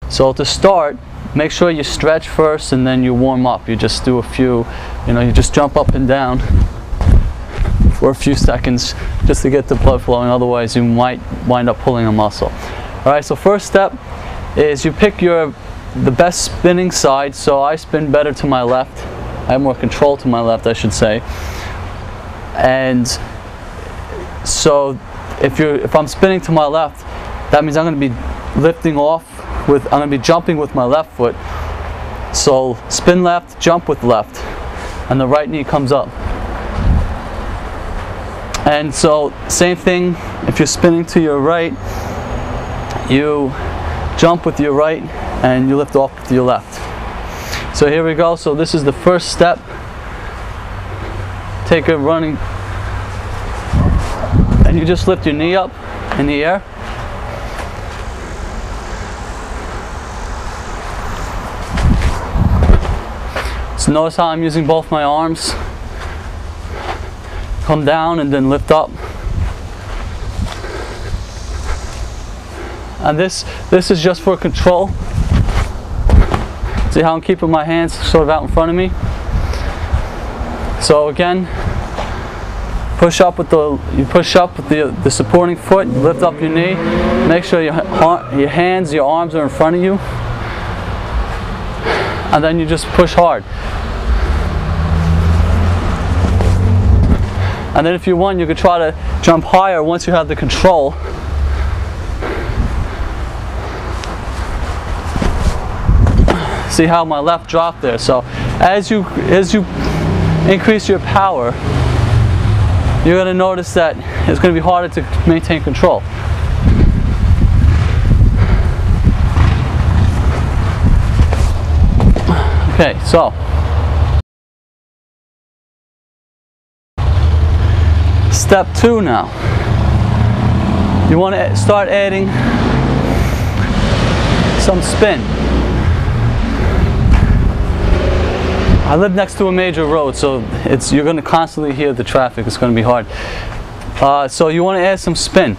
So to start, make sure you stretch first and then you warm up. You just do a few, you just jump up and down for a few seconds just to get the blood flowing, otherwise you might wind up pulling a muscle. Alright, so first step is you pick the best spinning side. So I spin better to my left. I have more control to my left, I should say. And so if I'm spinning to my left, that means I'm going to be lifting off I'm going to be jumping with my left foot. So spin left, jump with left, and the right knee comes up. And so same thing, if you're spinning to your right, you jump with your right and you lift off with your left. So here we go. So this is the first step. Take a running, and you just lift your knee up in the air. So notice how I'm using both my arms. Come down and then lift up. And this is just for control. See how I'm keeping my hands sort of out in front of me? So again, push up with the supporting foot, lift up your knee, make sure your hands, your arms are in front of you, and then you just push hard. And then if you want, you could try to jump higher once you have the control. See how my left dropped there. So as you increase your power, you're going to notice that it's going to be harder to maintain control. Okay, so step 2 now. You want to start adding some spin. I live next to a major road, so you're going to constantly hear the traffic. It's going to be hard. So you want to add some spin.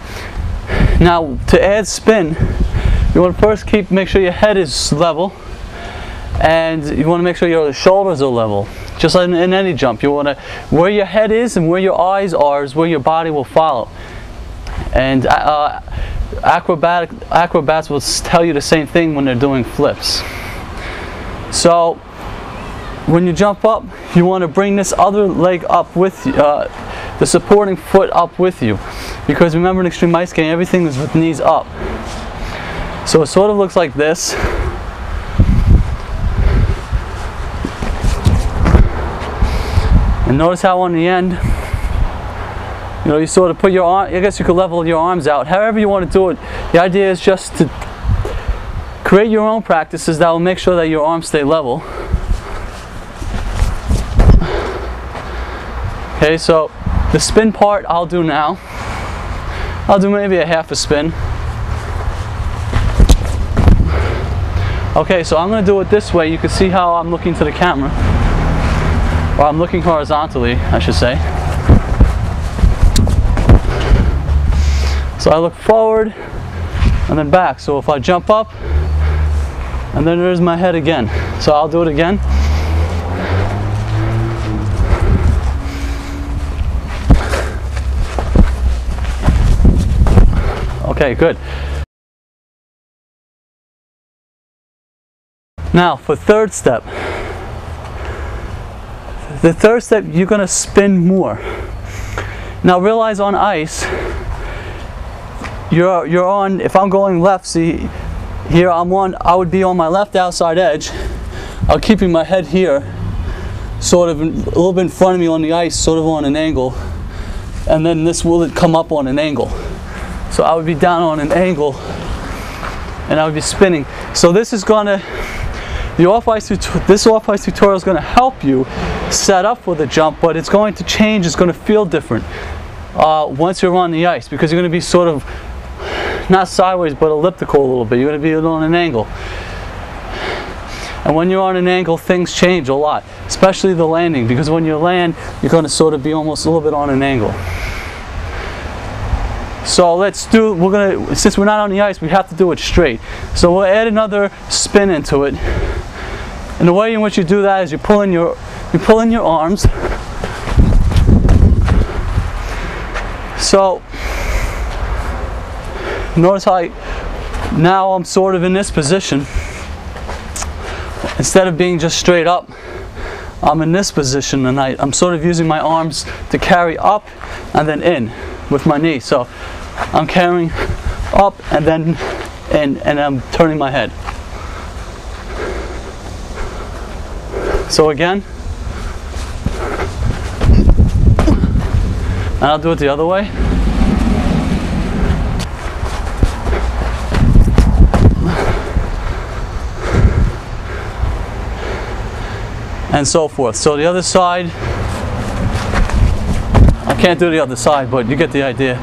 Now, to add spin, you want to first make sure your head is level, and you want to make sure your shoulders are level. Just like in any jump, you want to, where your head is and where your eyes are is where your body will follow. And acrobats will tell you the same thing when they're doing flips. So when you jump up, you want to bring this other leg up with you, the supporting foot up with you. Because remember in extreme ice skating, everything is with knees up. So it sort of looks like this. And notice how on the end, you sort of put your arm, I guess you could level your arms out. However you want to do it, the idea is just to create your own practices that will make sure that your arms stay level. Okay, so the spin part I'll do now. I'll do maybe a half a spin. Okay, so I'm going to do it this way. You can see how I'm looking to the camera. Or I'm looking horizontally, I should say. So I look forward and then back. So if I jump up, and then there's my head again. So I'll do it again. Okay, good. Now for third step. The third step, you're going to spin more. Now realize on ice, you're on, if I'm going left, see here I would be on my left outside edge. I'm keeping my head here, sort of a little bit in front of me on the ice, sort of on an angle, and then this will come up on an angle. So I would be down on an angle, and I would be spinning. So this is going to, this off-ice tutorial is going to help you set up for the jump, but it's going to change, it's going to feel different once you're on the ice, because you're going to be sort of, not sideways, but elliptical a little bit. You're going to be on an angle. And when you're on an angle, things change a lot, especially the landing, because when you land, you're going to sort of be almost a little bit on an angle. So since we're not on the ice, we have to do it straight. So we'll add another spin into it. And the way in which you do that is you pull in your arms. So notice how now I'm sort of in this position. Instead of being just straight up, I'm in this position, and I'm sort of using my arms to carry up and then in with my knee. So I'm carrying up and then in, and I'm turning my head. So again, and I'll do it the other way. And so forth. So the other side, I can't do the other side, but you get the idea.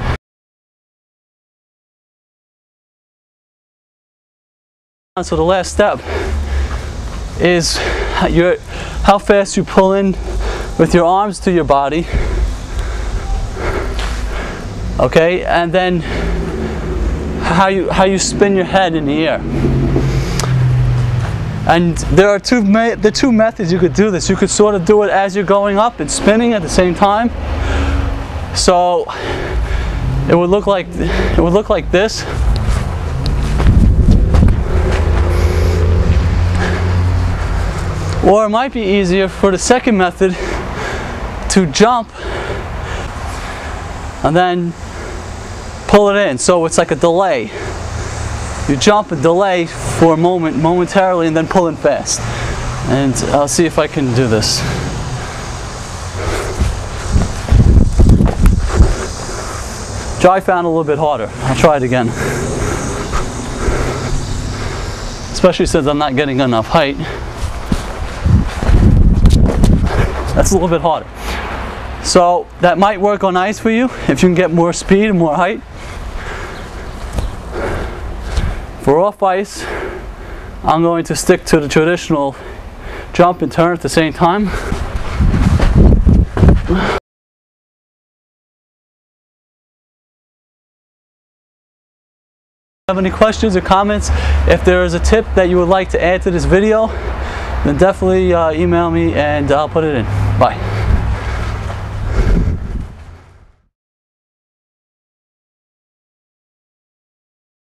So the last step is how fast you pull in with your arms to your body. Okay, and then how you spin your head in the air. And there are two methods you could do this. You could sort of do it as you're going up and spinning at the same time. So it would look like this. Or it might be easier for the second method to jump and then pull it in. So it's like a delay. You jump and delay for a moment, momentarily, and then pull in fast. And I'll see if I can do this. Which I found a little bit harder. I'll try it again. Especially since I'm not getting enough height. That's a little bit harder. So that might work on ice for you if you can get more speed and more height. For off ice, I'm going to stick to the traditional jump and turn at the same time. Have any questions or comments? If there is a tip that you would like to add to this video, then definitely email me and I'll put it in. Bye.